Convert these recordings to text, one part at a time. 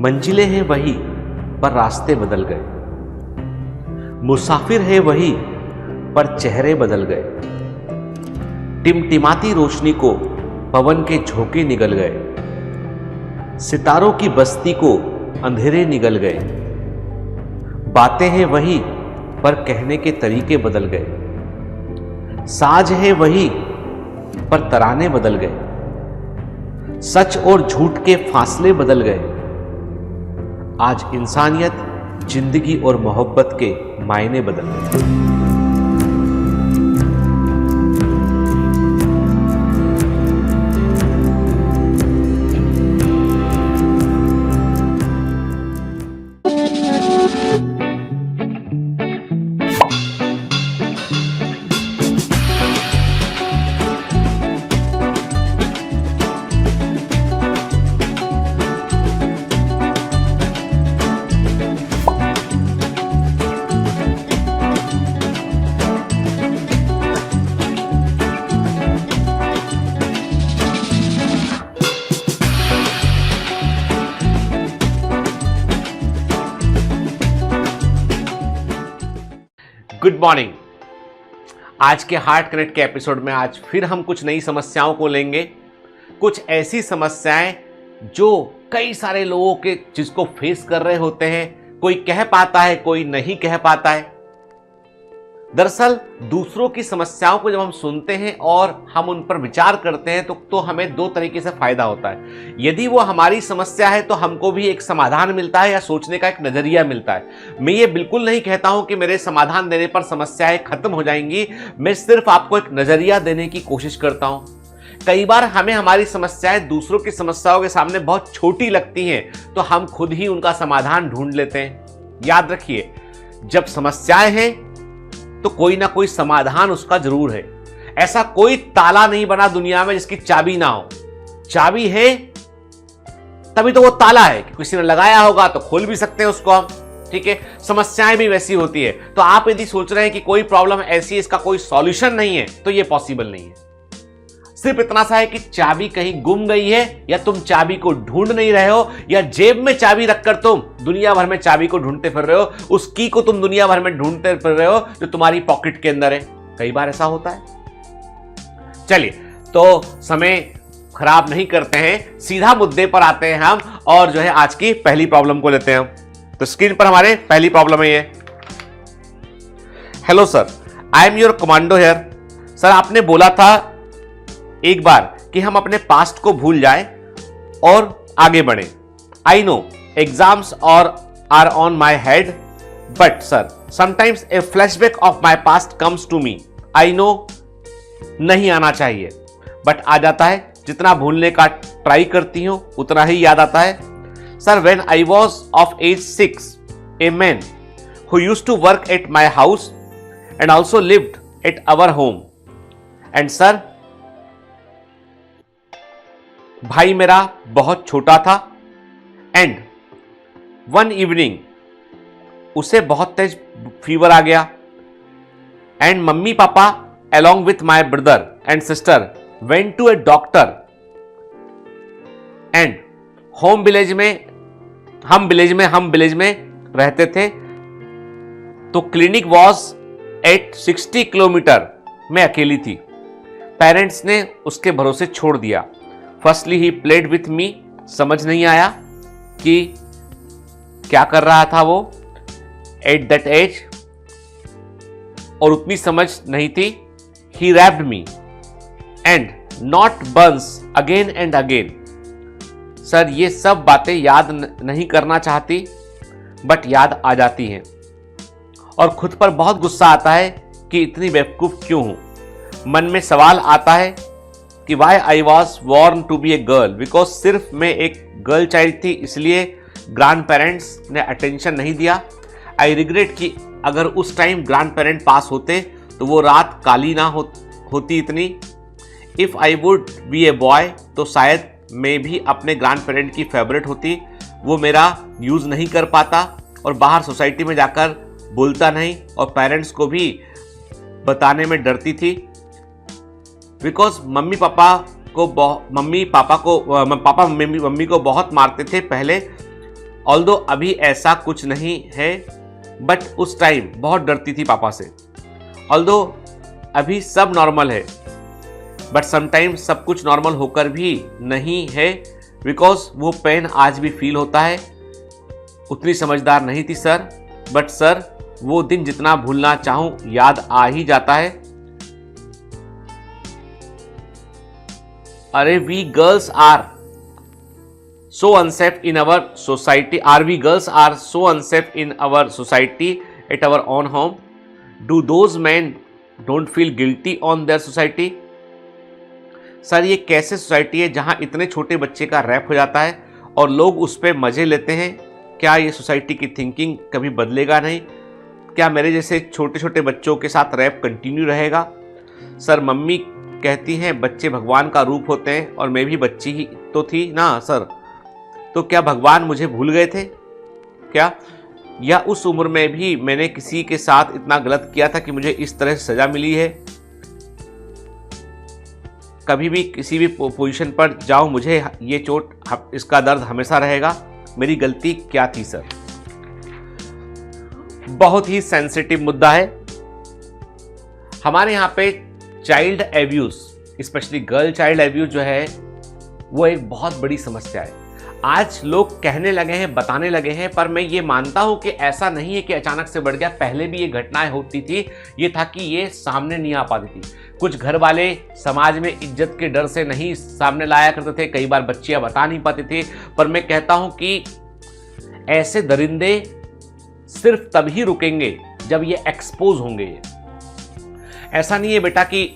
मंजिलें हैं वही पर रास्ते बदल गए। मुसाफिर है वही पर चेहरे बदल गए। टिमटिमाती रोशनी को पवन के झोंके निगल गए। सितारों की बस्ती को अंधेरे निगल गए। बातें हैं वही पर कहने के तरीके बदल गए। साज है वही पर तराने बदल गए। सच और झूठ के फासले बदल गए। आज इंसानियत, जिंदगी और मोहब्बत के मायने बदल गए। Good morning. आज के हार्ट कनेक्ट के एपिसोड में आज फिर हम कुछ नई समस्याओं को लेंगे। कुछ ऐसी समस्याएं जो कई सारे लोगों के जिसको फेस कर रहे होते हैं। कोई कह पाता है, कोई नहीं कह पाता है। दरअसल दूसरों की समस्याओं को जब हम सुनते हैं और हम उन पर विचार करते हैं तो हमें दो तरीके से फायदा होता है। यदि वो हमारी समस्या है तो हमको भी एक समाधान मिलता है या सोचने का एक नजरिया मिलता है। मैं ये बिल्कुल नहीं कहता हूं कि मेरे समाधान देने पर समस्याएं खत्म हो जाएंगी। मैं सिर्फ आपको एक नजरिया देने की कोशिश करता हूं। कई बार हमें हमारी समस्याएं दूसरों की समस्याओं के सामने बहुत छोटी लगती हैं तो हम खुद ही उनका समाधान ढूंढ लेते हैं। याद रखिए, जब समस्याएं हैं तो कोई ना कोई समाधान उसका जरूर है। ऐसा कोई ताला नहीं बना दुनिया में जिसकी चाबी ना हो। चाबी है तभी तो वो ताला है कि किसी ने लगाया होगा तो खोल भी सकते हैं उसको हम। ठीक है, समस्याएं भी वैसी होती है। तो आप यदि सोच रहे हैं कि कोई प्रॉब्लम ऐसी है इसका कोई सॉल्यूशन नहीं है तो ये पॉसिबल नहीं है। सिर्फ इतना सा है कि चाबी कहीं गुम गई है या तुम चाबी को ढूंढ नहीं रहे हो, या जेब में चाबी रखकर तुम दुनिया भर में चाबी को ढूंढते फिर रहे हो। उस की को तुम दुनिया भर में ढूंढते फिर रहे हो जो तुम्हारी पॉकेट के अंदर है। कई बार ऐसा होता है। चलिए, तो समय खराब नहीं करते हैं, सीधा मुद्दे पर आते हैं हम और जो है आज की पहली प्रॉब्लम को लेते हैं। तो स्क्रीन पर हमारे पहली प्रॉब्लम है ये। Hello sir, I am your commando here. Sir, आपने बोला था एक बार कि हम अपने पास्ट को भूल जाएं और आगे बढ़ें। आई नो एग्जाम्स और are on my head, but sir sometimes a flashback of my past comes to me. I know नहीं आना चाहिए बट आ जाता है। जितना भूलने का ट्राई करती हूं उतना ही याद आता है। Sir, when I was of age 6, a man who used to work at my house and also lived at our home. And sir, भाई मेरा बहुत छोटा था एंड वन इवनिंग उसे बहुत तेज फीवर आ गया and mummy papa along with my brother and sister went to a doctor and हम village में रहते थे तो क्लिनिक वॉज एट 60 किलोमीटर। मैं अकेली थी। पेरेंट्स ने उसके भरोसे छोड़ दिया। Firstly he played with me. समझ नहीं आया कि क्या कर रहा था वो एट दैट एज, और उतनी समझ नहीं थी। He wrapped me and not burns again and again. Sir, ये सब बातें याद नहीं करना चाहती बट याद आ जाती हैं और खुद पर बहुत गुस्सा आता है कि इतनी बेवकूफ क्यों हूं। मन में सवाल आता है कि why I was born to be a girl, because सिर्फ मैं एक गर्ल चाइल्ड थी इसलिए ग्रैंड पेरेंट्स ने अटेंशन नहीं दिया। आई रिग्रेट कि अगर उस टाइम ग्रैंड पेरेंट पास होते तो वो रात काली ना होती इतनी। If I would be a boy तो शायद मैं भी अपने ग्रैंड पेरेंट की फेवरेट होती। वो मेरा यूज नहीं कर पाता और बाहर सोसाइटी में जाकर बोलता नहीं और पेरेंट्स को भी बताने में डरती थी। बिकॉज मम्मी पापा मम्मी को बहुत मारते थे पहले, ऑल्दो अभी ऐसा कुछ नहीं है, बट उस टाइम बहुत डरती थी पापा से। ऑल्दो अभी सब नॉर्मल है, बट समटाइम्स सब कुछ नॉर्मल होकर भी नहीं है, बिकॉज वो पेन आज भी फील होता है। उतनी समझदार नहीं थी सर, बट सर वो दिन जितना भूलना चाहूं याद आ ही जाता है। अरे we girls are so unsafe in our society. Are we girls are so unsafe in our society at our own home? Do those men don't feel guilty on their society? Sir ये कैसे society है जहां इतने छोटे बच्चे का rap हो जाता है और लोग उस पर मजे लेते हैं? क्या ये सोसाइटी की थिंकिंग कभी बदलेगा नहीं? क्या मेरे जैसे छोटे छोटे बच्चों के साथ रैप कंटिन्यू रहेगा? सर मम्मी कहती हैं बच्चे भगवान का रूप होते हैं और मैं भी बच्ची ही तो थी ना सर, तो क्या भगवान मुझे भूल गए थे क्या? या उस उम्र में भी मैंने किसी के साथ इतना गलत किया था कि मुझे इस तरह से सजा मिली है? कभी भी किसी भी पोजीशन पर जाऊं मुझे ये चोट, इसका दर्द हमेशा रहेगा। मेरी गलती क्या थी सर? बहुत ही सेंसिटिव मुद्दा है। हमारे यहाँ पे child abuse, specially girl child abuse जो है वो एक बहुत बड़ी समस्या है। आज लोग कहने लगे हैं, बताने लगे हैं, पर मैं ये मानता हूं कि ऐसा नहीं है कि अचानक से बढ़ गया। पहले भी ये घटनाएं होती थी, ये था कि ये सामने नहीं आ पाती थी। कुछ घर वाले समाज में इज्जत के डर से नहीं सामने लाया करते थे, कई बार बच्चियां बता नहीं पाती थी। पर मैं कहता हूं कि ऐसे दरिंदे सिर्फ तभी रुकेंगे जब ये एक्सपोज होंगे। ऐसा नहीं है बेटा कि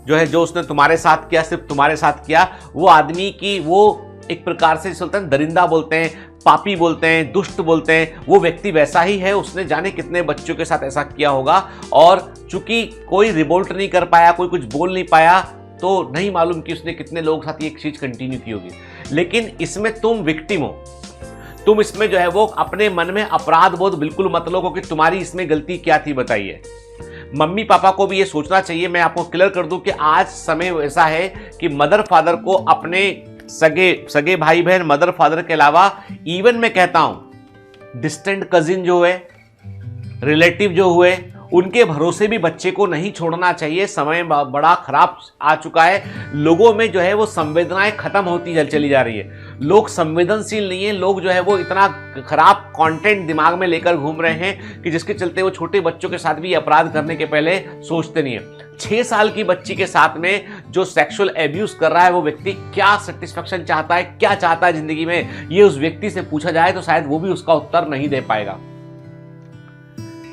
जो उसने तुम्हारे साथ किया सिर्फ तुम्हारे साथ किया। वो आदमी की वो एक प्रकार से बोलते हैं दरिंदा बोलते हैं, पापी बोलते हैं, दुष्ट बोलते हैं, वो व्यक्ति वैसा ही है। उसने जाने कितने बच्चों के साथ ऐसा किया होगा, और चूंकि कोई रिवोल्ट नहीं कर पाया, कोई कुछ बोल नहीं पाया, तो नहीं मालूम कि उसने कितने लोगों के साथ ये चीज कंटिन्यू की होगी। लेकिन इसमें तुम विक्टिम हो, तुम इसमें जो है वो अपने मन में अपराध बोध बिल्कुल मत लो कि तुम्हारी इसमें गलती क्या थी बताइए। मम्मी पापा को भी ये सोचना चाहिए। मैं आपको क्लियर कर दूं कि आज समय ऐसा है कि मदर फादर को अपने सगे भाई बहन, मदर फादर के अलावा इवन मैं कहता हूं डिस्टेंट कजिन जो है, रिलेटिव जो हुए, उनके भरोसे भी बच्चे को नहीं छोड़ना चाहिए। समय बड़ा खराब आ चुका है। लोगों में जो है वो संवेदनाएं खत्म होती चली जा रही है। लोग संवेदनशील नहीं है। लोग जो है वो इतना खराब कंटेंट दिमाग में लेकर घूम रहे हैं कि जिसके चलते वो छोटे बच्चों के साथ भी अपराध करने के पहले सोचते नहीं है। 6 साल की बच्ची के साथ में जो सेक्सुअल एब्यूज कर रहा है वो व्यक्ति क्या सेटिस्फेक्शन चाहता है, क्या चाहता है जिंदगी में, ये उस व्यक्ति से पूछा जाए तो शायद वो भी उसका उत्तर नहीं दे पाएगा।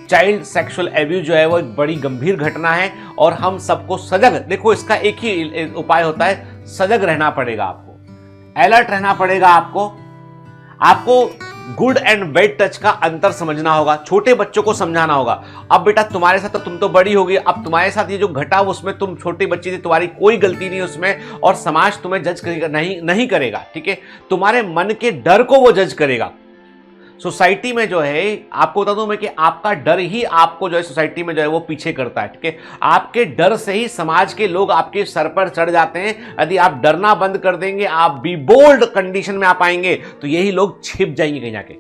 चाइल्ड सेक्सुअल एब्यूज जो है वो एक बड़ी गंभीर घटना है और हम सबको सजग, देखो इसका एक ही उपाय होता है, सजग रहना पड़ेगा आपको, अलर्ट रहना पड़ेगा आपको गुड एंड बैड टच का अंतर समझना होगा। छोटे बच्चों को समझाना होगा। अब बेटा तुम्हारे साथ तो तुम तो बड़ी होगी, अब तुम्हारे साथ ये जो घटा उसमें तुम छोटी बच्ची थी, तुम्हारी कोई गलती नहीं उसमें, और समाज तुम्हें जज करेगा नहीं करेगा, ठीक है? तुम्हारे मन के डर को वो जज करेगा। सोसाइटी में जो है, आपको बता दूं मैं कि आपका डर ही आपको जो है सोसाइटी में जो है वो पीछे करता है, ठीक है? आपके डर से ही समाज के लोग आपके सर पर चढ़ जाते हैं। यदि आप डरना बंद कर देंगे, आप बी बोल्ड कंडीशन में आप आएंगे, तो यही लोग छिप जाएंगे कहीं जाके।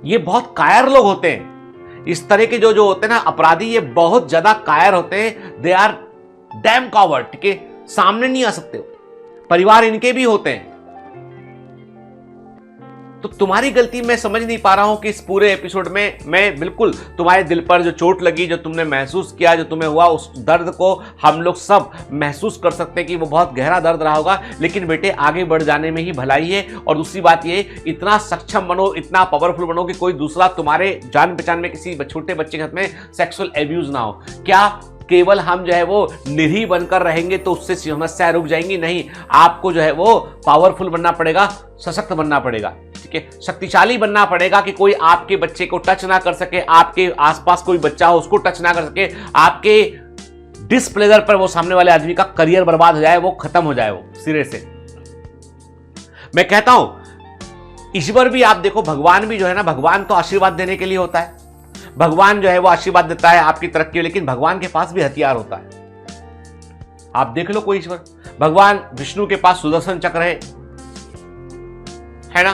ये बहुत कायर लोग होते हैं। इस तरह के जो होते हैं ना अपराधी, ये बहुत ज्यादा कायर होते हैं। दे आर डैम कॉवर्ड, ठीक है? सामने नहीं आ सकते। परिवार इनके भी होते हैं। तो तुम्हारी गलती मैं समझ नहीं पा रहा हूं कि इस पूरे एपिसोड में मैं बिल्कुल तुम्हारे दिल पर जो चोट लगी, जो तुमने महसूस किया, जो तुम्हें हुआ, उस दर्द को हम लोग सब महसूस कर सकते हैं कि वो बहुत गहरा दर्द रहा होगा। लेकिन बेटे आगे बढ़ जाने में ही भलाई है। और दूसरी बात ये, इतना सक्षम बनो, इतना पावरफुल बनो कि कोई दूसरा तुम्हारे जान पहचान में किसी छोटे बच्चे के हाथ में सेक्सुअल एब्यूज ना हो। क्या केवल हम जो है वो निरीह बनकर रहेंगे तो उससे समस्याएं रुक जाएंगी? नहीं, आपको जो है वो पावरफुल बनना पड़ेगा, सशक्त बनना पड़ेगा, ठीक है? शक्तिशाली बनना पड़ेगा कि कोई आपके बच्चे को टच ना कर सके, आपके आसपास कोई बच्चा हो उसको टच ना कर सके, आपके डिसप्लेजर पर वो सामने वाले आदमी का करियर बर्बाद हो जाए, वो खत्म हो जाए, वो सिरे से। मैं कहता हूं ईश्वर भी, आप देखो भगवान भी जो है ना, भगवान तो आशीर्वाद देने के लिए होता है। भगवान जो है वो आशीर्वाद देता है आपकी तरक्की, लेकिन भगवान के पास भी हथियार होता है। आप देख लो कोई ईश्वर, भगवान विष्णु के पास सुदर्शन चक्र है ना?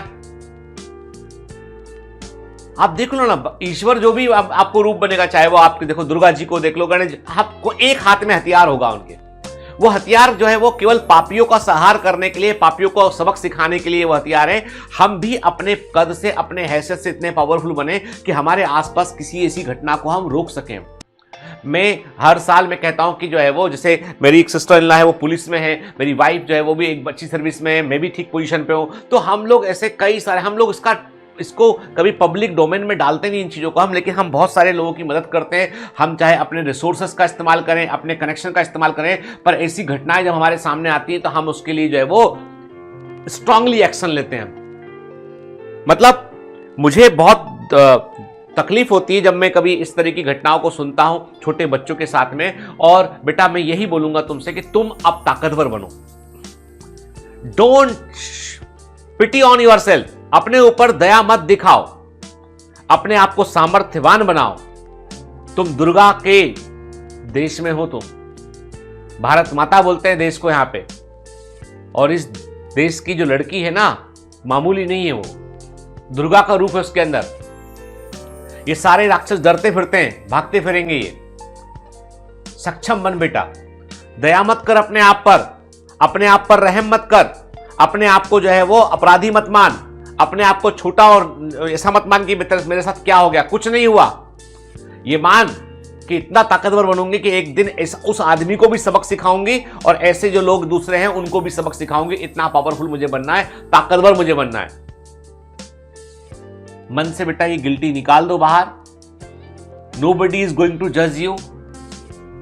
आप देख लो ना, ईश्वर जो भी आपको रूप बनेगा, चाहे वो आपके देखो दुर्गा जी को देख लो, गणेश, आपको एक हाथ में हथियार होगा उनके। वो हथियार जो है वो केवल पापियों का संहार करने के लिए, पापियों को सबक सिखाने के लिए वो हथियार है। हम भी अपने कद से, अपने हैसियत से इतने पावरफुल बने कि हमारे आसपास किसी ऐसी घटना को हम रोक सकें। मैं हर साल मैं कहता हूं कि जो है वो, जैसे मेरी एक सिस्टर इन लॉ है, वो पुलिस में है, मेरी वाइफ जो है वो भी एक अच्छी सर्विस में है, मैं भी ठीक पोजीशन पे हूं, तो हम लोग ऐसे कई सारे, हम लोग इसको कभी पब्लिक डोमेन में डालते नहीं इन चीज़ों को हम, लेकिन हम बहुत सारे लोगों की मदद करते हैं। हम चाहे अपने रिसोर्सेस का इस्तेमाल करें, अपने कनेक्शन का इस्तेमाल करें, पर ऐसी घटनाएं जब हमारे सामने आती हैं तो हम उसके लिए जो है वो स्ट्रांगली एक्शन लेते हैं। मतलब मुझे बहुत तकलीफ होती है जब मैं कभी इस तरह की घटनाओं को सुनता हूं छोटे बच्चों के साथ में। और बेटा मैं यही बोलूंगा तुमसे कि तुम अब ताकतवर बनो। डोंट पिटी ऑन योरसेल्फ, अपने ऊपर दया मत दिखाओ, अपने आप को सामर्थ्यवान बनाओ। तुम दुर्गा के देश में हो, तुम भारत माता बोलते हैं देश को यहां पे, और इस देश की जो लड़की है ना, मामूली नहीं है, वो दुर्गा का रूप है उसके अंदर। ये सारे राक्षस डरते फिरते हैं, भागते फिरेंगे। ये सक्षम बन बेटा, दया मत कर अपने आप पर रहम मत कर, अपने आप को जो है वो अपराधी मत मान, अपने आप को छोटा और ऐसा मत मान कि मेरे साथ क्या हो गया, कुछ नहीं हुआ। ये मान कि इतना ताकतवर बनूंगी कि एक दिन उस आदमी को भी सबक सिखाऊंगी और ऐसे जो लोग दूसरे हैं उनको भी सबक सिखाऊंगी। इतना पावरफुल मुझे बनना है, ताकतवर मुझे बनना है। मन से बेटा ये गिल्टी निकाल दो बाहर। नोबडी इज गोइंग टू जज यू।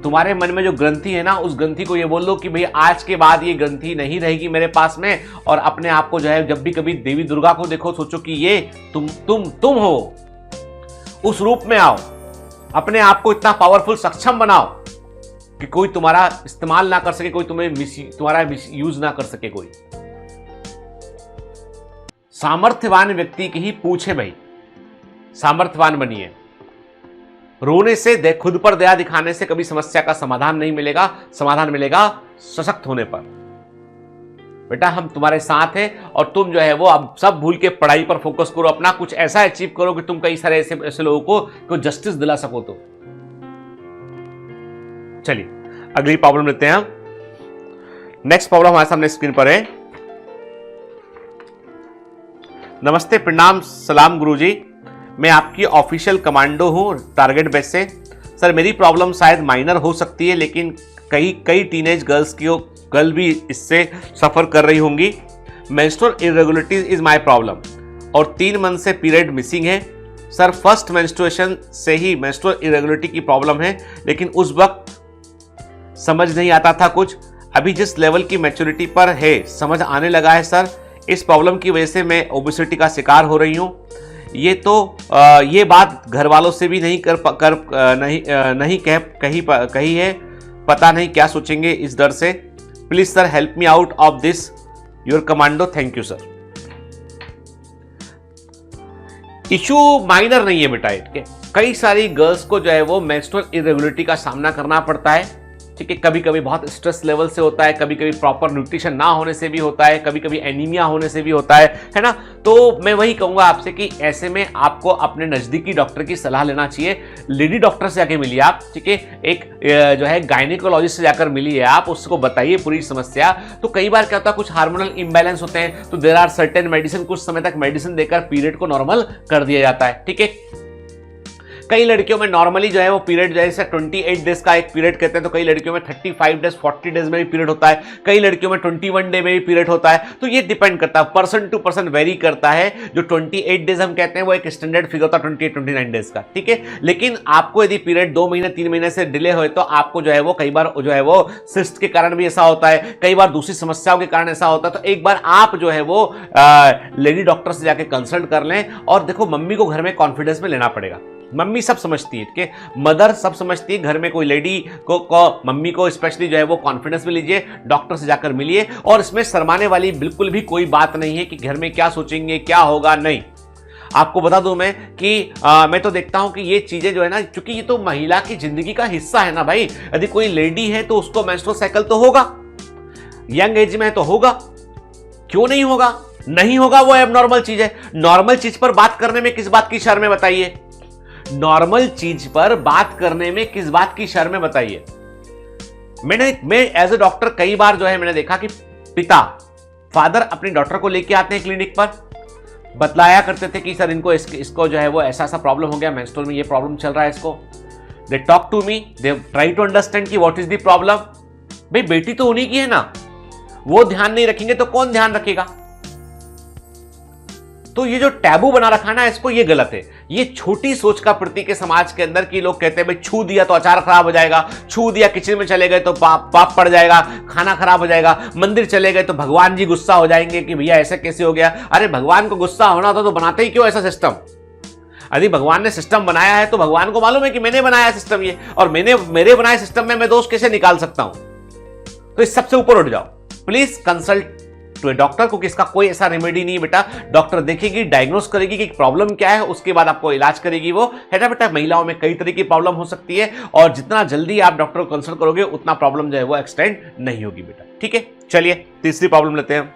तुम्हारे मन में जो ग्रंथि है ना, उस ग्रंथि को ये बोल दो कि भाई आज के बाद ये ग्रंथि नहीं रहेगी मेरे पास में। और अपने आप को जो है, जब भी कभी देवी दुर्गा को देखो, सोचो कि ये तुम हो। उस रूप में आओ, अपने आप को इतना पावरफुल सक्षम बनाओ कि कोई तुम्हारा इस्तेमाल ना कर सके, कोई तुम्हारा मिसयूज ना कर सके कोई। सामर्थ्यवान व्यक्ति की ही पूछे भाई, सामर्थ्यवान बनिए। रोने से, खुद पर दया दिखाने से कभी समस्या का समाधान नहीं मिलेगा। समाधान मिलेगा सशक्त होने पर। बेटा हम तुम्हारे साथ हैं, और तुम जो है वो अब सब भूल के पढ़ाई पर फोकस करो, अपना कुछ ऐसा अचीव करो कि तुम कई सारे ऐसे लोगों को जस्टिस दिला सको। तो चलिए अगली प्रॉब्लम लेते हैं हम। नेक्स्ट प्रॉब्लम हमारे सामने स्क्रीन पर है। नमस्ते, प्रणाम, सलाम गुरुजी, मैं आपकी ऑफिशियल कमांडो हूं टारगेट बेस से। सर मेरी प्रॉब्लम शायद माइनर हो सकती है, लेकिन कई टीनेज गर्ल भी इससे सफ़र कर रही होंगी। Menstrual irregularities is my problem और 3 मंथ से पीरियड मिसिंग है। सर फर्स्ट मेंस्ट्रुएशन से ही मेंस्ट्रुअल इरेगुलरिटी की प्रॉब्लम है, लेकिन उस वक्त समझ नहीं आता था कुछ। अभी जिस लेवल की मैच्योरिटी पर है समझ आने लगा है सर। इस प्रॉब्लम की वजह से मैं ओबेसिटी का शिकार हो रही हूँ। ये बात घर वालों से भी नहीं कही है। पता नहीं क्या सोचेंगे इस डर से। Please sir help me out of this, your commando, thank you sir. Issue minor नहीं है बेटा। कई सारी गर्ल्स को जो है वो मेंस्ट्रुअल इरेगुलरिटी का सामना करना पड़ता है। ठीक है, कभी कभी बहुत स्ट्रेस लेवल से होता है, कभी कभी प्रॉपर न्यूट्रिशन ना होने से भी होता है, कभी कभी एनीमिया होने से भी होता है ना। तो मैं वही कहूंगा आपसे कि ऐसे में आपको अपने नजदीकी डॉक्टर की सलाह लेना चाहिए। लेडी डॉक्टर से जाके मिलिए आप, ठीक है, एक जो है गायनेकोलॉजिस्ट से जाकर मिलिए आप, उसको बताइए पूरी समस्या। तो कई बार क्या होता है, कुछ हार्मोनल इम्बैलेंस होते हैं, तो देयर आर सर्टेन मेडिसिन, कुछ समय तक मेडिसिन देकर पीरियड को नॉर्मल कर दिया जाता है। ठीक है, कई लड़कियों में नॉर्मली जो है वो पीरियड जैसे 28 डेज का एक पीरियड कहते हैं, तो कई लड़कियों में 35 डेज 40 डेज में भी पीरियड होता है, कई लड़कियों में 21 डे में भी पीरियड होता है। तो ये डिपेंड करता है, पर्सन टू पर्सन वेरी करता है। जो 28 डेज हम कहते हैं वो एक स्टैंडर्ड फिगर होता है 28-29 डेज का। ठीक है, लेकिन आपको यदि पीरियड 2 महीने 3 महीने से डिले हो तो आपको जो है वो कई बार जो है वो सिस्ट के कारण भी ऐसा होता है, कई बार दूसरी समस्याओं के कारण ऐसा होता है। तो एक बार आप जो है वो लेडी डॉक्टर से जाके कंसल्ट कर लें। और देखो मम्मी को घर में कॉन्फिडेंस में लेना पड़ेगा। मम्मी सब समझती है, ठीक है, मदर सब समझती है। घर में कोई लेडी को मम्मी को स्पेशली जो है वो कॉन्फिडेंस में लीजिए, डॉक्टर से जाकर मिलिए। और इसमें शर्माने वाली बिल्कुल भी कोई बात नहीं है कि घर में क्या सोचेंगे, क्या होगा, नहीं। आपको बता दूं मैं कि मैं तो देखता हूं कि ये चीजें जो है ना, क्योंकि ये तो महिला की जिंदगी का हिस्सा है ना भाई। यदि कोई लेडी है तो उसको मेंस्ट्रुअल साइकिल तो होगा, यंग एज में है तो होगा, क्यों नहीं होगा। नहीं होगा वो एबनॉर्मल चीज है। नॉर्मल चीज पर बात करने में किस बात की शर्म है बताइए? नॉर्मल चीज पर बात करने में किस बात की शर्म है बताइए? मैं एज ए डॉक्टर कई बार जो है मैंने देखा कि फादर अपनी डॉटर को लेके आते हैं क्लिनिक पर, बतलाया करते थे कि सर इनको इसको जो है वो ऐसा ऐसा प्रॉब्लम हो गया, मेंस्ट्रुअल में ये प्रॉब्लम चल रहा है इसको। They talk to me, they try to understand कि व्हाट इज द प्रॉब्लम। भाई बेटी तो उन्हीं की है ना, वो ध्यान नहीं रखेंगे तो कौन ध्यान रखेगा? तो ये जो टैबू बना रखा ना इसको, ये गलत है। ये छोटी सोच का प्रतीक है समाज के अंदर की लोग कहते हैं भाई छू दिया तो अचार खराब हो जाएगा, छू दिया किचन में चले गए तो पाप पड़ जाएगा, खाना खराब हो जाएगा, मंदिर चले गए तो भगवान जी गुस्सा हो जाएंगे कि भैया ऐसा कैसे हो गया। अरे भगवान को गुस्सा होना था तो बनाते ही क्यों ऐसा सिस्टम? यदि भगवान ने सिस्टम बनाया है तो भगवान को मालूम है कि मैंने बनाया सिस्टम ये, और मेरे बनाए सिस्टम में मैं दोष कैसे निकाल सकता हूं? तो इस सबसे ऊपर उठ जाओ। Please consult to a doctor, क्योंकि इसका कोई ऐसा रेमेडी नहीं बेटा। डॉक्टर देखेगी, डायग्नोस करेगी कि प्रॉब्लम क्या है, उसके बाद आपको इलाज करेगी। वो है ना बेटा, महिलाओं में कई तरह की प्रॉब्लम हो सकती है, और जितना जल्दी आप डॉक्टर को कंसल्ट करोगे उतना प्रॉब्लम जो है वो एक्सटेंड नहीं होगी बेटा। ठीक है, चलिए तीसरी प्रॉब्लम लेते हैं।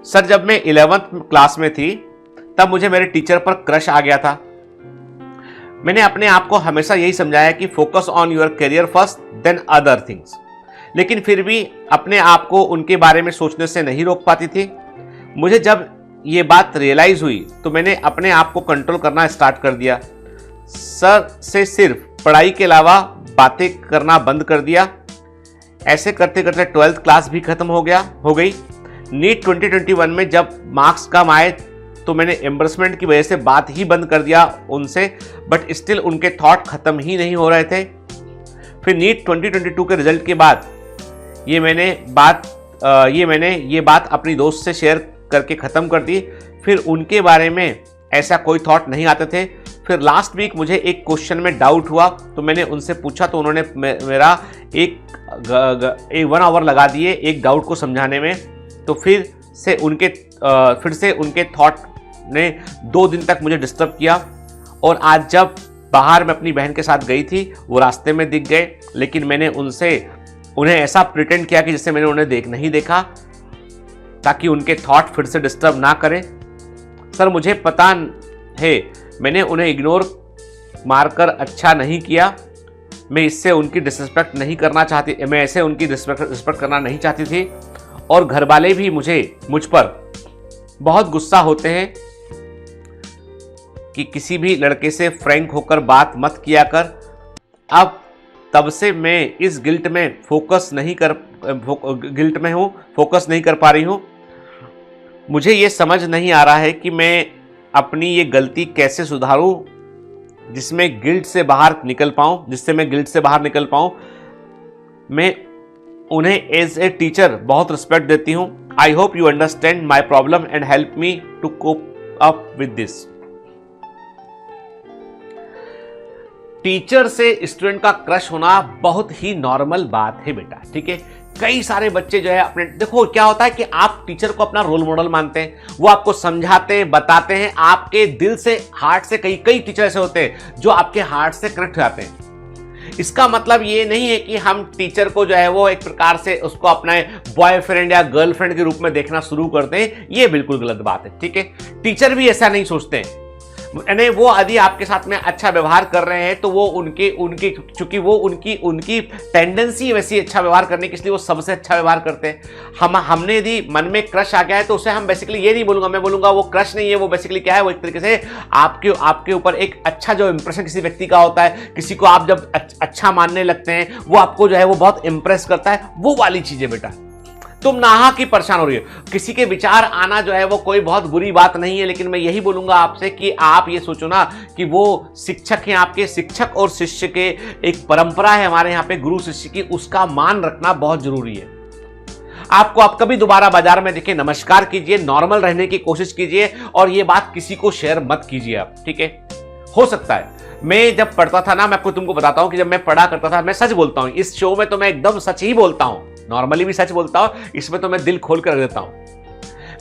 सर जब मैं 11th क्लास में थी तब मुझे मेरे टीचर पर क्रश आ गया था। मैंने अपने आप को हमेशा यही समझाया कि focus on your career first then other things, लेकिन फिर भी अपने आप को उनके बारे में सोचने से नहीं रोक पाती थी। मुझे जब ये बात रियलाइज हुई तो मैंने अपने आप को कंट्रोल करना स्टार्ट कर दिया। सर से सिर्फ पढ़ाई के अलावा बातें करना बंद कर दिया। ऐसे करते करते 12th क्लास भी खत्म हो गई। नीट 2021 में जब मार्क्स कम आए तो मैंने एम्बरसमेंट की वजह से बात ही बंद कर दिया उनसे, बट स्टिल उनके थॉट खत्म ही नहीं हो रहे थे। फिर नीट 2022 के रिजल्ट के बाद मैंने ये बात अपनी दोस्त से शेयर करके ख़त्म कर दी। फिर उनके बारे में ऐसा कोई थॉट नहीं आते थे। फिर लास्ट वीक मुझे एक क्वेश्चन में डाउट हुआ तो मैंने उनसे पूछा, तो उन्होंने मेरा एक 1 आवर लगा दिए एक डाउट को समझाने में। तो फिर से उनके थॉट ने 2 दिन तक मुझे डिस्टर्ब किया। और आज जब बाहर मैं अपनी बहन के साथ गई थी, वो रास्ते में दिख गए, लेकिन मैंने उन्हें ऐसा प्रिटेंड किया कि जिससे मैंने उन्हें नहीं देखा, ताकि उनके थॉट फिर से डिस्टर्ब ना करें। सर मुझे पता है मैंने उन्हें इग्नोर मारकर अच्छा नहीं किया। मैं इससे उनकी डिसरिस्पेक्ट नहीं करना चाहती, मैं ऐसे उनकी रिस्पेक्ट करना नहीं चाहती थी। और घर वाले भी मुझ पर बहुत गुस्सा होते हैं कि किसी भी लड़के से फ्रैंक होकर बात मत किया कर। अब तब से मैं इस गिल्ट में फोकस नहीं कर पा रही हूँ। मुझे ये समझ नहीं आ रहा है कि मैं अपनी ये गलती कैसे सुधारूं जिससे मैं गिल्ट से बाहर निकल पाऊं। मैं उन्हें एज ए टीचर बहुत रिस्पेक्ट देती हूं। I hope you understand my problem and help me to cope up with this. Teacher से स्टूडेंट का क्रश होना बहुत ही नॉर्मल बात है बेटा। ठीक है, कई सारे बच्चे जो है अपने, देखो क्या होता है कि आप टीचर को अपना रोल मॉडल मानते हैं, वो आपको समझाते हैं, बताते हैं, आपके दिल से, हार्ट से। कई टीचर ऐसे होते हैं जो आपके हार्ट से कनेक्ट हो जाते हैं। इसका मतलब ये नहीं है कि हम टीचर को जो है वो एक प्रकार से उसको अपना बॉयफ्रेंड या गर्लफ्रेंड के रूप में देखना शुरू करते हैं। ये बिल्कुल गलत बात है। ठीक है, टीचर भी ऐसा नहीं सोचते हैं। यानी वो यदि आपके साथ में अच्छा व्यवहार कर रहे हैं तो वो उनकी चूंकि वो उनकी टेंडेंसी वैसी अच्छा व्यवहार करने की, इसलिए वो सबसे अच्छा व्यवहार करते हैं। हमने यदि मन में क्रश आ गया है तो उसे हम बेसिकली ये नहीं बोलूंगा, मैं बोलूंगा वो क्रश नहीं है, वो बेसिकली क्या है, वो एक तरीके से आपके ऊपर एक अच्छा जो इंप्रेशन किसी व्यक्ति का होता है, किसी को आप जब अच्छा मानने लगते हैं, वो आपको जो है वो बहुत इंप्रेस करता है, वो वाली चीजें बेटा। तुम नाहा की परेशान हो रही हो। किसी के विचार आना जो है वो कोई बहुत बुरी बात नहीं है, लेकिन मैं यही बोलूंगा आपसे कि आप ये सोचो ना कि वो शिक्षक हैं आपके, शिक्षक और शिष्य के एक परंपरा है हमारे यहाँ पे गुरु शिष्य की, उसका मान रखना बहुत जरूरी है। आप कभी दोबारा बाजार में देखें, नमस्कार कीजिए, नॉर्मल रहने की कोशिश कीजिए, और ये बात किसी को शेयर मत कीजिए आप। ठीक है, हो सकता है मैं जब पढ़ता था ना, मैं तुमको बताता हूं कि जब मैं पढ़ा करता था, मैं सच बोलता हूं, इस शो में तो मैं एकदम सच ही बोलता हूं, नॉर्मली भी सच बोलता हूं, इसमें तो मैं दिल खोल कर रख देता हूं।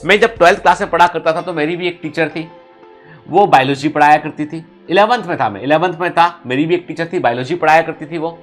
मैं जब 12th क्लास में पढ़ा करता था तो मेरी भी एक टीचर थी, वो बायोलॉजी पढ़ाया करती थी। 11th में था, मेरी भी एक टीचर थी, बायोलॉजी पढ़ाया करती थी वो।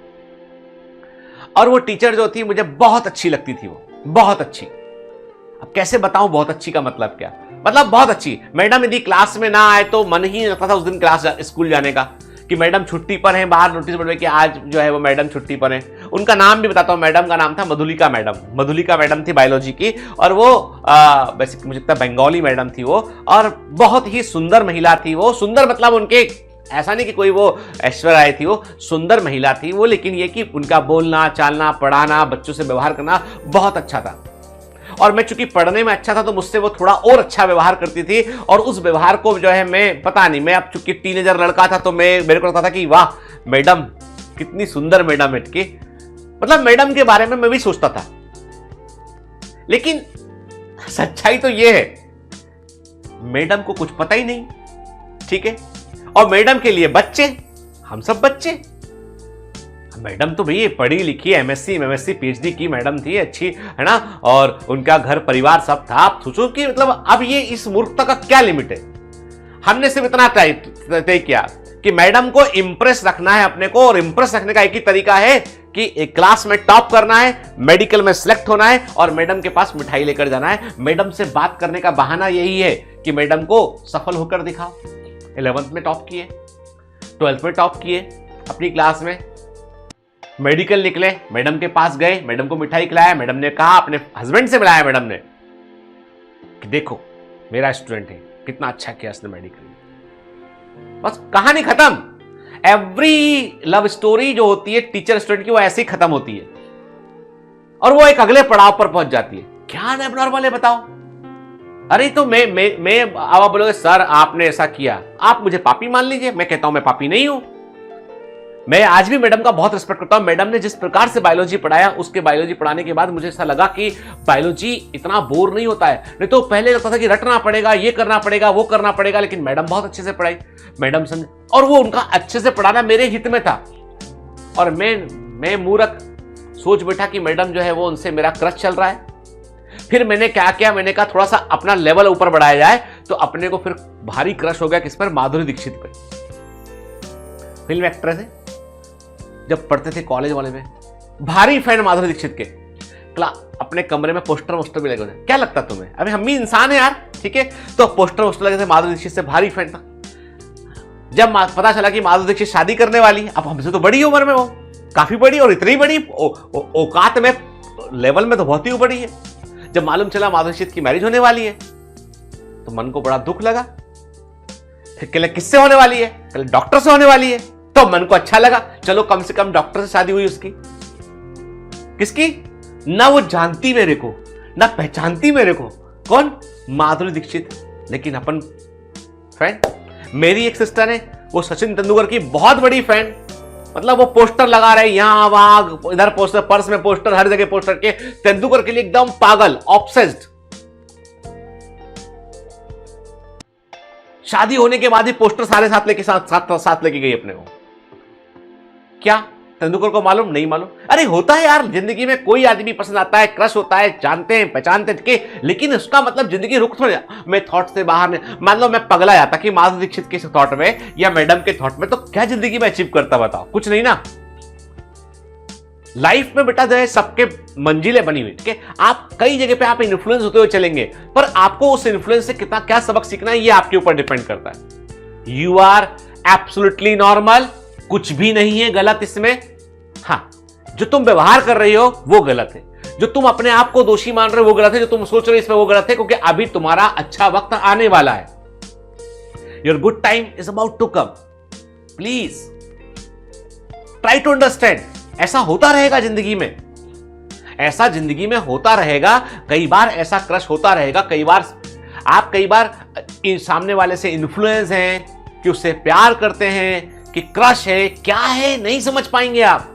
और वो टीचर जो थी मुझे बहुत अच्छी लगती थी, वो बहुत अच्छी। अब कैसे बताऊं बहुत अच्छी का मतलब क्या, मतलब बहुत अच्छी। मैडम यदि क्लास में ना आए तो मन ही नहीं लगता था उस दिन स्कूल जाने का, कि मैडम छुट्टी पर हैं, बाहर नोटिस बोर्ड में कि आज जो है वो मैडम छुट्टी पर हैं। उनका नाम भी बताता हूँ, मैडम का नाम था मधुलिका मैडम। मधुलिका मैडम थी बायोलॉजी की, और वो बेसिक मुझे लगता है बंगाली मैडम थी वो, और बहुत ही सुंदर महिला थी वो। सुंदर मतलब उनके ऐसा नहीं कि कोई वो ऐश्वर्या राय थी, वो सुंदर महिला थी वो, लेकिन ये कि उनका बोलना चालना, पढ़ाना, बच्चों से व्यवहार करना बहुत अच्छा था। और मैं चूंकि पढ़ने में अच्छा था तो मुझसे वो थोड़ा और अच्छा व्यवहार करती थी, और उस व्यवहार को जो है मैं पता नहीं, मैं अब चूंकि टीनेजर लड़का था तो मेरे को लगता था कि वाह मैडम कितनी सुंदर मैडम है की, मतलब मैडम के बारे में मैं भी सोचता था। लेकिन सच्चाई तो ये है मैडम को कुछ पता ही नहीं, ठीक है। और मैडम के लिए बच्चे, हम सब बच्चे। मैडम तो भैया पढ़ी लिखी एमएससी पीएचडी की मैडम थी, अच्छी है ना, और उनका घर परिवार सब था। आप सोचो कि मतलब अब ये इस मूर्खता का क्या लिमिट है। हमने सिर्फ इतना तय किया कि मैडम को इंप्रेस रखना है अपने को, और इंप्रेस रखने का एक ही तरीका है कि एक क्लास में टॉप करना है, मेडिकल में सिलेक्ट होना है, और मैडम के पास मिठाई लेकर जाना है। मैडम से बात करने का बहाना यही है कि मैडम को सफल होकर दिखाओ। 11th में टॉप किए, 12th में टॉप किए अपनी क्लास में, मेडिकल निकले, मैडम के पास गए, मैडम को मिठाई खिलाया। मैडम ने कहा, अपने हस्बैंड से मिलाया मैडम ने कि देखो मेरा स्टूडेंट है, कितना अच्छा किया उसने मेडिकल। बस कहानी खत्म। एवरी लव स्टोरी जो होती है टीचर स्टूडेंट की, वो ऐसे ही खत्म होती है, और वो एक अगले पड़ाव पर पहुंच जाती है। क्या एबनॉर्मल है बताओ। अरे तो मैं अब आप बोलोगे सर आपने ऐसा किया, आप मुझे पापी मान लीजिए। मैं कहता हूं मैं पापी नहीं हूं। मैं आज भी मैडम का बहुत रिस्पेक्ट करता हूं। मैडम ने जिस प्रकार से बायोलॉजी पढ़ाया, उसके बायोलॉजी पढ़ाने के बाद मुझे ऐसा लगा कि बायोलॉजी इतना बोर नहीं होता है। नहीं तो पहले लगता था कि रटना पड़ेगा, ये करना पड़ेगा, वो करना पड़ेगा, लेकिन मैडम बहुत अच्छे से पढ़ाई। मैडम समझ, और वो उनका अच्छे से पढ़ाना मेरे हित में था। और मैं मूर्ख सोच बैठा कि मैडम जो है वो उनसे मेरा क्रश चल रहा है। फिर मैंने क्या किया, मैंने कहा थोड़ा सा अपना लेवल ऊपर बढ़ाया जाए, तो अपने को फिर भारी क्रश हो गया किस पर, माधुरी दीक्षित पर। फिल्म एक्ट्रेस है, जब पढ़ते थे कॉलेज वाले में, भारी फैन माधुरी दीक्षित के। अपने कमरे में पोस्टर भी लगे होते। क्या लगता तुम्हें, अभी हम भी इंसान है यार, ठीक है। तो पोस्टर लगे थे, माधुरी दीक्षित से भारी फैन था। जब पता चला कि माधुरी दीक्षित शादी करने वाली है, अब हमसे तो बड़ी उम्र में, वो काफी बड़ी, और इतनी बड़ी औकात में, लेवल में तो बहुत ही बड़ी है। जब मालूम चला माधुरी दीक्षित की मैरिज होने वाली है, तो मन को बड़ा दुख लगा। फिर कहले किससे होने वाली है, कहले डॉक्टर से होने वाली है। तो मन को अच्छा लगा, चलो कम से कम डॉक्टर से शादी हुई उसकी। किसकी, ना वो जानती मेरे को, ना पहचानती मेरे को, कौन, माधुरी दीक्षित, लेकिन अपन फैन। मेरी एक सिस्टर है, वो सचिन तेंदुलकर की बहुत बड़ी फैन। मतलब वो पोस्टर लगा रहे यहां वहां, इधर पोस्टर, पर्स में पोस्टर, हर जगह पोस्टर के, तेंदुलकर के लिए एकदम पागल, ऑब्सेस्ड। शादी होने के बाद ही पोस्टर सारे साथ लेके साथ लेके गई अपने को। क्या तेंदुलकर को मालूम, नहीं मालूम। अरे होता है यार, जिंदगी में कोई आदमी पसंद आता है, क्रश होता है, जानते हैं, पहचानते हैं, लेकिन उसका मतलब जिंदगी रुक थोड़ी। मैं थॉट से बाहर नहीं, मान लो मैं पगला जाता कि माधुरी दीक्षित के थॉट में या मैडम के थॉट में, तो क्या जिंदगी में अचीव करता बताओ, कुछ नहीं ना। लाइफ में बेटा जो है सबके मंजिलें बनी हुई, ठीक है। आप कई जगह पे आप इन्फ्लुएंस होते हुए चलेंगे, पर आपको उस इन्फ्लुएंस से कितना क्या सबक सीखना है, ये आपके ऊपर डिपेंड करता है। यू आर एब्सोल्युटली नॉर्मल, कुछ भी नहीं है गलत इसमें। हाँ, जो तुम व्यवहार कर रही हो वो गलत है, जो तुम अपने आप को दोषी मान रहे हो वो गलत है, जो तुम सोच रहे हो इसमें वो गलत है, क्योंकि अभी तुम्हारा अच्छा वक्त आने वाला है। Your good time is about to come. Please try to understand. ऐसा होता रहेगा जिंदगी में, ऐसा जिंदगी में होता रहेगा। कई बार ऐसा क्रश होता रहेगा, कई बार सामने वाले से इन्फ्लुएंस हैं, कि उससे प्यार करते हैं, कि क्रश है, क्या है नहीं समझ पाएंगे आप,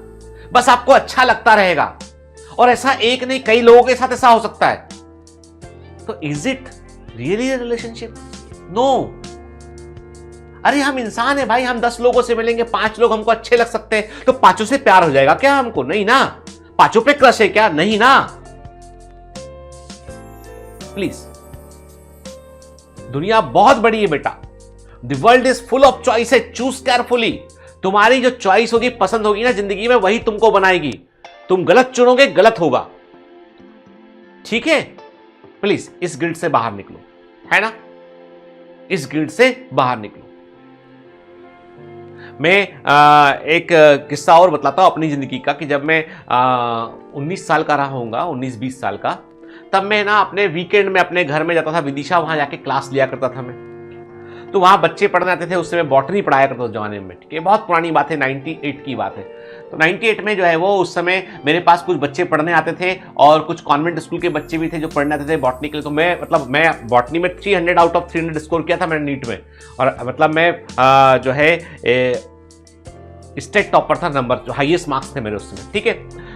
बस आपको अच्छा लगता रहेगा। और ऐसा एक नहीं, कई लोगों के साथ ऐसा हो सकता है। तो is it really a relationship? No. अरे हम इंसान है भाई, हम 10 लोगों से मिलेंगे, 5 लोग हमको अच्छे लग सकते हैं, तो 5 से प्यार हो जाएगा क्या हमको? नहीं ना। 5 पे क्रश है क्या? नहीं ना। प्लीज, दुनिया बहुत बड़ी है बेटा। The world is full of choices, choose carefully. तुम्हारी जो चॉइस होगी, पसंद होगी ना जिंदगी में, वही तुमको बनाएगी। तुम गलत चुनोगे, गलत होगा। ठीक है, प्लीज इस गिल्ट से बाहर निकलो, है ना, इस गिल्ट से बाहर निकलो। मैं एक किस्सा और बताता हूं अपनी जिंदगी का कि जब मैं 19 साल का रहा होऊंगा, 19-20 साल का, तब मैं ना अपने वीकेंड में अपने घर में जाता था विदिशा, वहां जाके क्लास लिया करता था मैं। तो वहां बच्चे पढ़ने आते थे, उससे मैं बॉटनी पढ़ाया करता था जमाने में। ठीक है, बहुत पुरानी बात है, 98 की बात है। तो 98 में जो है वो उस समय मेरे पास कुछ बच्चे पढ़ने आते थे और कुछ कॉन्वेंट स्कूल के बच्चे भी थे जो पढ़ने आते थे बॉटनी के लिए। तो मैं बॉटनी में 300 आउट ऑफ 300 स्कोर किया था मैंने नीट में, और मतलब मैं जो है स्टेट टॉपर था, नंबर जो हाईएस्ट मार्क्स थे मेरे उस समय। ठीक है,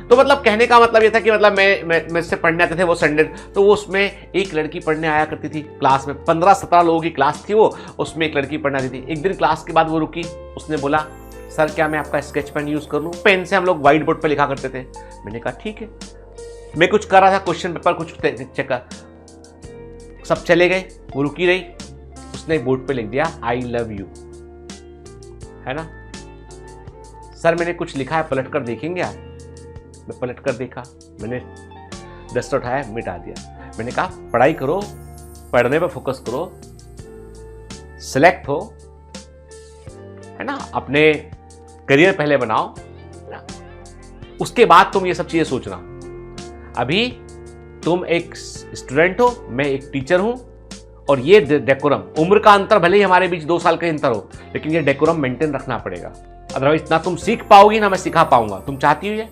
तो मतलब कहने का मतलब ये था कि मतलब मैं से पढ़ने आते थे वो संडे, तो वो उसमें एक लड़की पढ़ने आया करती थी क्लास में। 15-17 लोगों की क्लास थी वो, उसमें एक लड़की पढ़ने आती थी। एक दिन क्लास के बाद वो रुकी, उसने बोला सर क्या मैं आपका स्केच पेन यूज कर लूं? पेन से हम लोग व्हाइट बोर्ड पे लिखा करते थे। मैंने कहा ठीक है। मैं कुछ कर रहा था, क्वेश्चन पेपर कुछ चेक कर, सब चले गए, वो रुकी रही, उसने बोर्ड पे लिख दिया आई लव यू, है ना। सर मैंने कुछ लिखा है, पलट कर देखेंगे आप? मैं पलट कर देखा, मैंने डस्टर उठाया, मिटा दिया। मैंने कहा पढ़ाई करो, पढ़ने पे फोकस करो, सिलेक्ट हो, है ना, अपने करियर पहले बनाओ, उसके बाद तुम ये सब चीजें सोचना। अभी तुम एक स्टूडेंट हो, मैं एक टीचर हूं, और ये डेकोरम, उम्र का अंतर भले ही हमारे बीच 2 साल का अंतर हो, लेकिन ये डेकोरम मेंटेन रखना पड़ेगा। अदरवाइज ना तुम सीख पाओगी ना मैं सिखा पाऊंगा। तुम चाहती हो ये?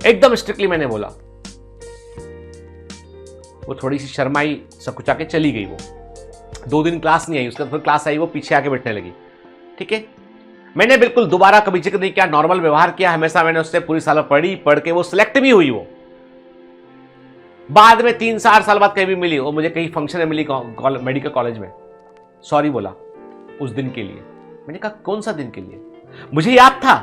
एकदम स्ट्रिक्टली मैंने बोला। वो थोड़ी सी शर्माई, सकुचा के चली गई। वो 2 दिन क्लास नहीं आई, उसके बाद फिर क्लास आई, वो पीछे आके बैठने लगी। ठीक है, मैंने बिल्कुल दोबारा कभी जिक्र नहीं किया, नॉर्मल व्यवहार किया। हमेशा मैंने उससे पूरी साल पढ़ी, पढ़ के वो सिलेक्ट भी हुई। वो बाद में 3-4 साल बाद कहीं भी मिली, वो मुझे कहीं फंक्शन में मिली मेडिकल कॉलेज में, सॉरी बोला उस दिन के लिए। मैंने कहा कौन सा दिन के लिए? मुझे याद था,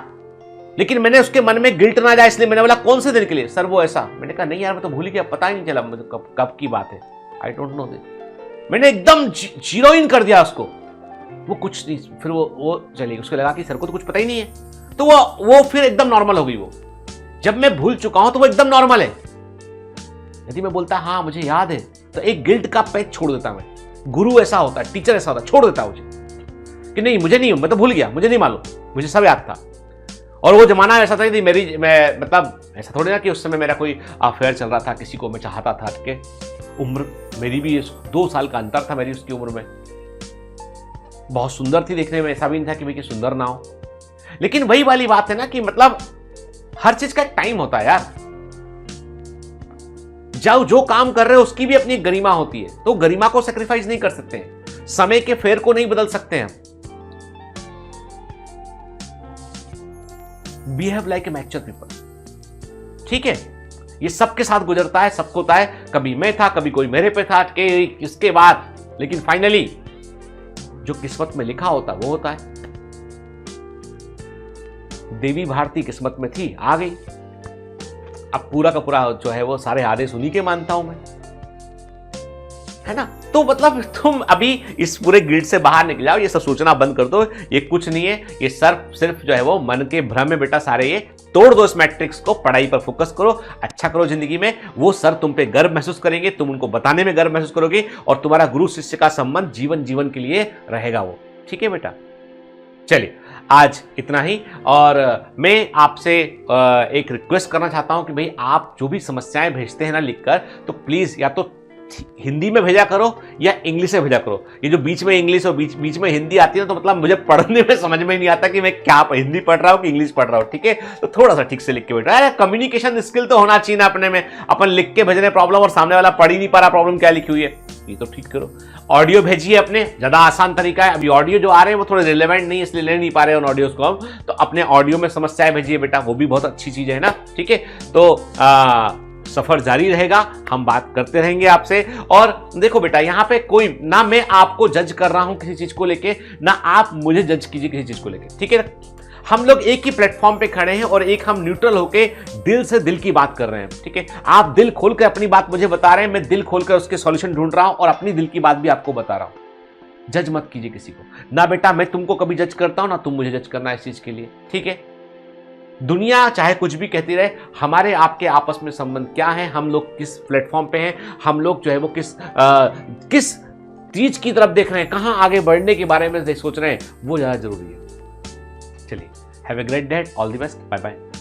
लेकिन मैंने उसके मन में गिल्ट ना जाए इसलिए मैंने बोला कौन से दिन के लिए? सर वो ऐसा। मैंने कहा नहीं यार मैं तो भूल गया, पता ही नहीं चला मुझे कब की बात है, आई डोंट नो दिस। मैंने एकदम जीरो इन कर दिया उसको। वो कुछ नहीं, फिर वो चली, उसको लगा कि सर को तो कुछ पता ही नहीं है, तो वो फिर एकदम नॉर्मल हो गई। वो जब मैं भूल चुका हूं तो वो एकदम नॉर्मल है। यदि मैं बोलता हाँ मुझे याद है, तो एक गिल्ट का पेज छोड़ देता मैं। गुरु ऐसा होता है, टीचर ऐसा होता है, छोड़ देता मुझे कि नहीं मुझे नहीं, मैं तो भूल गया, मुझे नहीं मालूम, मुझे सब याद था। और वो जमाना ऐसा था कि मैं मतलब ऐसा थोड़ी ना कि उस समय मेरा कोई अफेयर चल रहा था, किसी को मैं चाहता था कि उम्र मेरी भी 2 साल का अंतर था मेरी उसकी उम्र में। बहुत सुंदर थी देखने में, ऐसा भी नहीं था कि भाई सुंदर ना हो। लेकिन वही वाली बात है ना कि मतलब हर चीज का एक टाइम होता है यार। जो काम कर रहे हो उसकी भी अपनी गरिमा होती है, तो गरिमा को सेक्रीफाइस नहीं कर सकते हैं, समय के फेर को नहीं बदल सकते हैं। Behave like a mature people. ठीक है, ये सबके साथ गुजरता है, सबको होता है। कभी मैं था, कभी कोई मेरे पे था, इसके बाद, लेकिन फाइनली जो किस्मत में लिखा होता वो होता है। देवी भारती किस्मत में थी, आ गई। अब पूरा का पूरा जो है वो सारे आदेश उन्हीं के मानता हूं मैं, है ना। तो मतलब तुम अभी इस पूरे गिल्ट से बाहर निकल जाओ, ये सब सोचना बंद कर दो। ये कुछ नहीं है, ये सिर्फ जो है वो मन के भ्रम में बेटा सारे। ये तोड़ दो इस मैट्रिक्स को, पढ़ाई पर फोकस करो, अच्छा करो जिंदगी में। वो सर तुम पे गर्व महसूस करेंगे, तुम उनको बताने में गर्व महसूस करोगे, और तुम्हारा गुरु शिष्य का संबंध जीवन के लिए रहेगा वो। ठीक है बेटा, चलिए आज इतना ही। और मैं आपसे एक रिक्वेस्ट करना चाहता हूं कि भाई आप जो भी समस्याएं भेजते हैं ना लिखकर, तो प्लीज या तो हिंदी में भेजा करो या इंग्लिश में भेजा करो। ये जो बीच में इंग्लिश और बीच में हिंदी आती है तो मतलब मुझे पढ़ने में समझ में नहीं आता कि मैं क्या हिंदी पढ़ रहा हूँ कि इंग्लिश पढ़ रहा हूँ। ठीक है, तो थोड़ा सा ठीक से लिख के बैठो। अरे कम्युनिकेशन स्किल तो होना चाहिए ना अपने में। अपन लिख के भेजने प्रॉब्लम और सामने वाला पढ़ ही नहीं पा रहा, प्रॉब्लम क्या लिखी हुई है, ये तो ठीक करो। ऑडियो भेजिए अपने, ज्यादा आसान तरीका है। अभी ऑडियो जो आ रहे हैं वो थोड़े रिलेवेंट नहीं, इसलिए ले नहीं पा रहे हैं उन ऑडियोज को हम, तो अपने ऑडियो में समस्याएं भेजिए बेटा, वो भी बहुत अच्छी चीज है ना। ठीक है, तो सफर जारी रहेगा, हम बात करते रहेंगे आपसे। और देखो बेटा, यहाँ पे कोई ना मैं आपको जज कर रहा हूं किसी चीज को लेके, ना आप मुझे जज कीजिए किसी चीज को लेके। ठीक है, हम लोग एक ही प्लेटफॉर्म पे खड़े हैं और एक हम न्यूट्रल होके दिल से दिल की बात कर रहे हैं। ठीक है, आप दिल खोलकर अपनी बात मुझे बता रहे हैं, मैं दिल खोलकर उसके सॉल्यूशन ढूंढ रहा हूं और अपनी दिल की बात भी आपको बता रहा हूं। जज मत कीजिए किसी को ना बेटा, मैं तुमको कभी जज करता हूं ना तुम मुझे जज करना इस चीज के लिए। ठीक है, दुनिया चाहे कुछ भी कहती रहे, हमारे आपके आपस में संबंध क्या है, हम लोग किस प्लेटफॉर्म पे हैं, हम लोग जो है वो किस चीज की तरफ देख रहे हैं, कहां आगे बढ़ने के बारे में सोच रहे हैं, वो ज्यादा जरूरी है। चलिए, have a great day, all the best, bye bye.